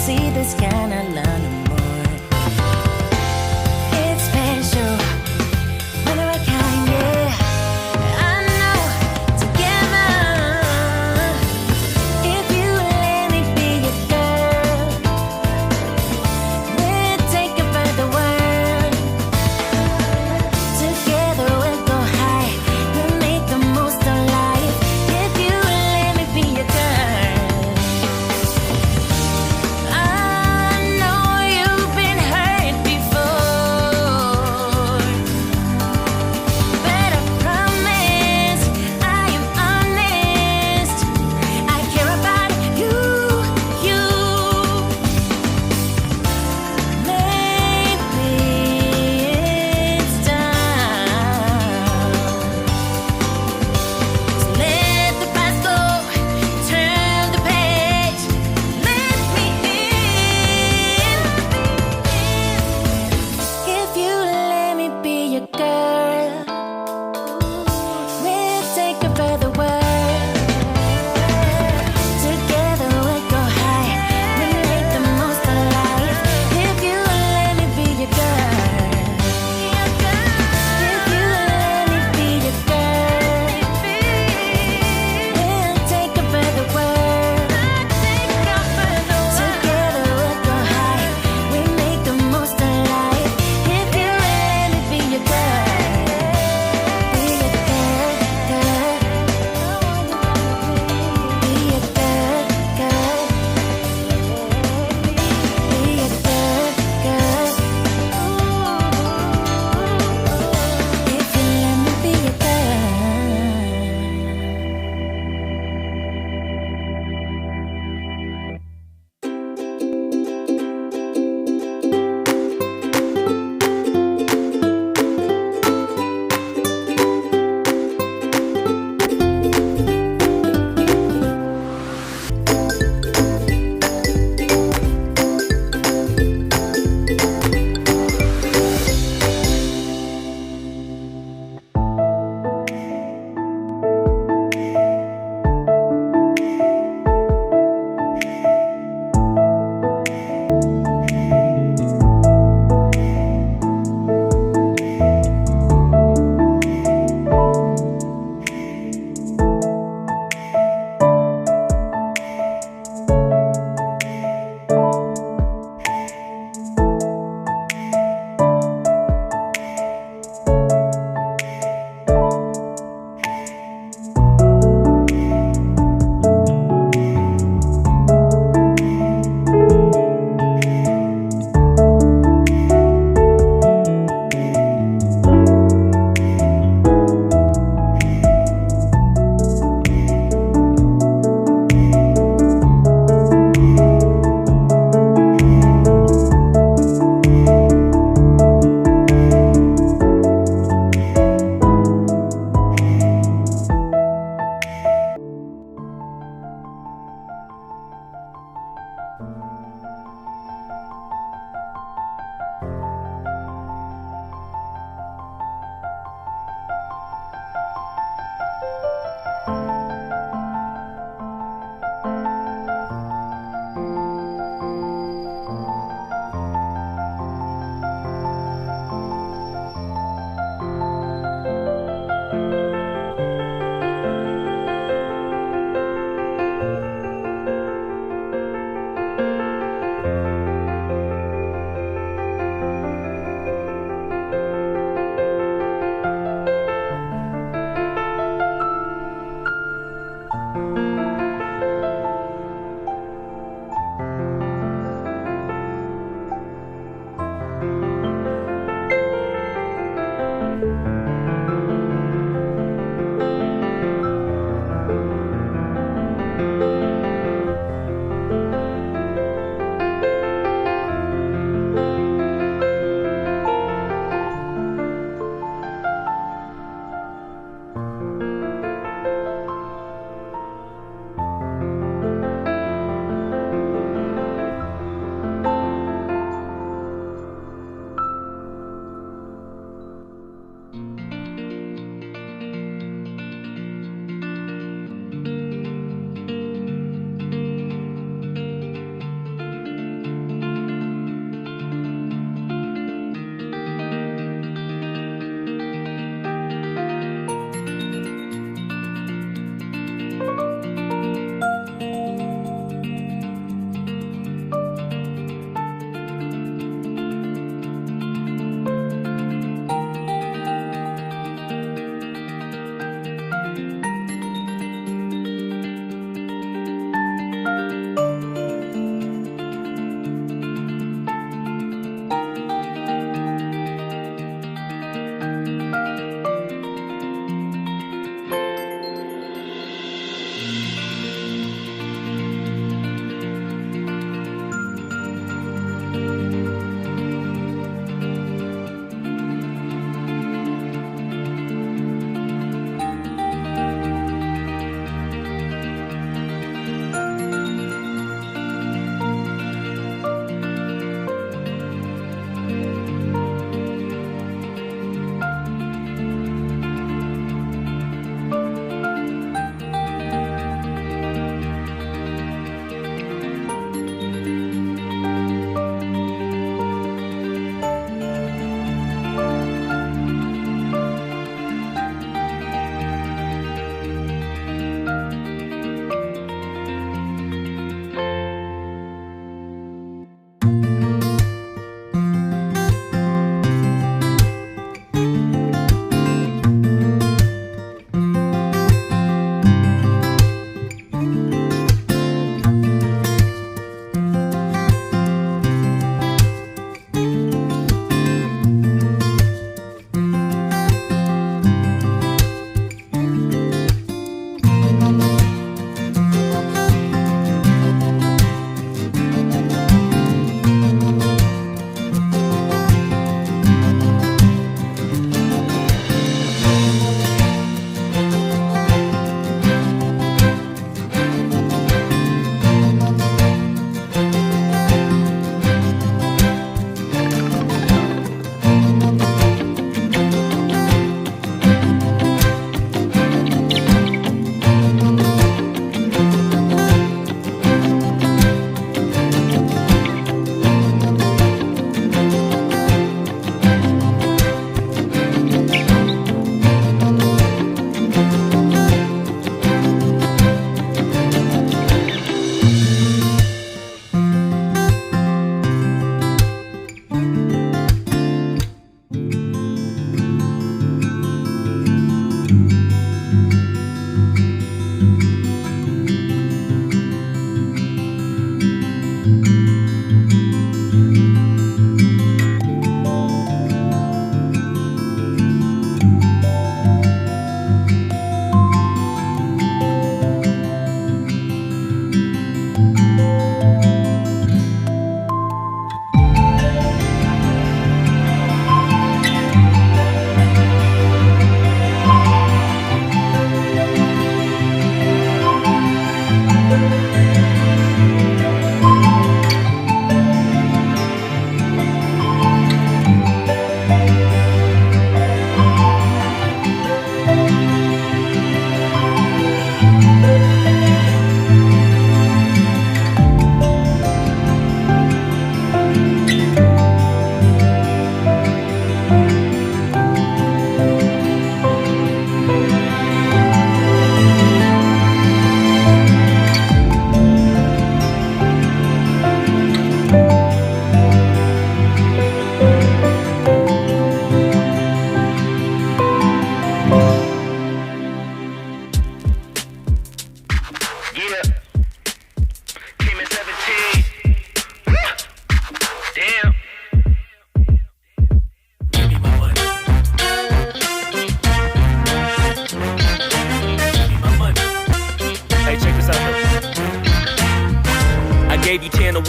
see this kind of love no more. It's special, one of a kind, yeah. I know, together, if you let me be your girl, we'll take it by the world. Together we'll go high, we'll make the most of life. If you let me be your girl, I know you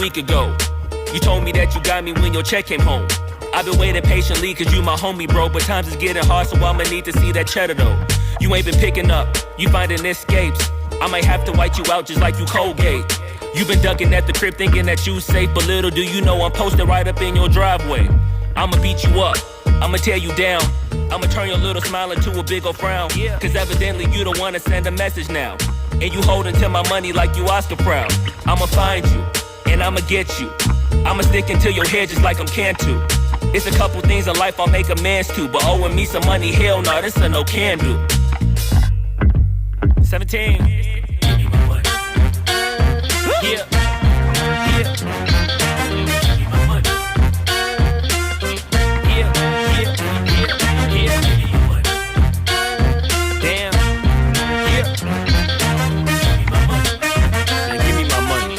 week ago. You told me that you got me when your check came home. I've been waiting patiently cause you my homie, bro. But times is getting hard, so I'ma need to see that cheddar though. You ain't been picking up, you finding escapes. I might have to white you out just like you Colgate. You been ducking at the crib thinking that you safe, but little do you know I'm posted right up in your driveway. I'ma beat you up, I'ma tear you down. I'ma turn your little smile into a big ol' frown. Cause evidently you don't wanna send a message now. And you holding to my money like you Oscar proud. I'ma find you, and I'ma get you. I'ma stick into your head just like I'm Cantu. It's a couple things in life I'll make amends to, but owing me some money, hell no, this a no can do. 17. Give me my money. Yeah. Yeah. Give me my money. Yeah. Yeah. Yeah. Yeah. Give me my money. Damn. Yeah. Give me my money. Man, give me my money.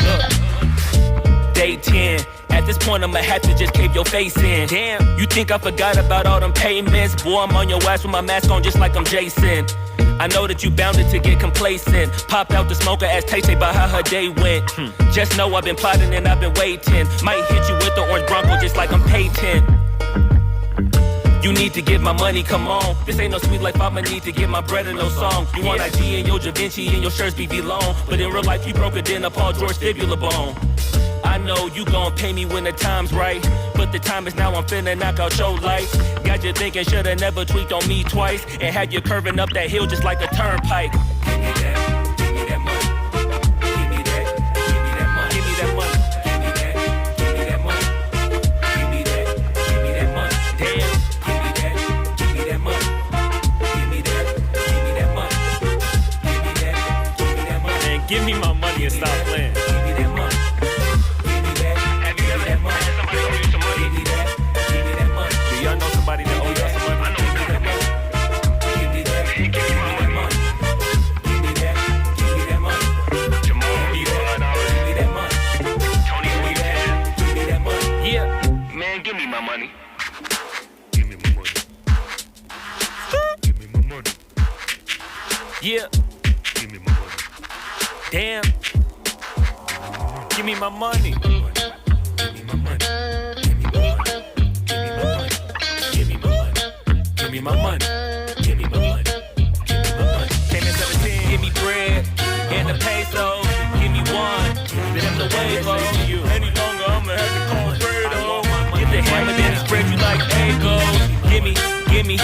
Look. Day 10. At this point, I'ma have to just cave your face in. Damn, you think I forgot about all them payments? Boy, I'm on your ass with my mask on just like I'm Jason. I know that you bounded to get complacent. Pop out the smoker, ask Tay-Tay about how her day went. Just know I've been plotting and I've been waiting. Might hit you with the orange Bronco just like I'm Peyton. You need to get my money, come on. This ain't no sweet life, I'ma need to get my bread and no song. You want IG and your Da Vinci and your shirts be long. But in real life, you broke it than a Paul George fibula bone. I know you gon' pay me when the time's right, but the time is now, I'm finna knock out your lights. Got you thinking shoulda never tweaked on me twice, and had you curving up that hill just like a turnpike. Give me that, give me that money. Give me that, give me that money. Give me that money. Give me that, give me that money. Give me that, give me that money. Damn, give me that, give me that money. Give me that, give me that money. Give me that, give me that money. Man, give me my money and stop playing. Give me that money. Somebody that owe y'all some money. I know you got that money. Give me that. Give me my money. Give me that. Give me that money. Jamal, you fine already. Give me that money. Tony, who you have? Give me that money. Yeah. Man, give me my money. Give me my money. Give me my money. Yeah. Give me my money. Damn. Give me my money. Give me my money. Give me my money, give me my money, give me my money. Came in 17, give me bread and the pesos. Give me one, then I'm the wave on you. Any longer, I'ma have to call Fredo. Get the hammer, then spread you like Egos. Give me,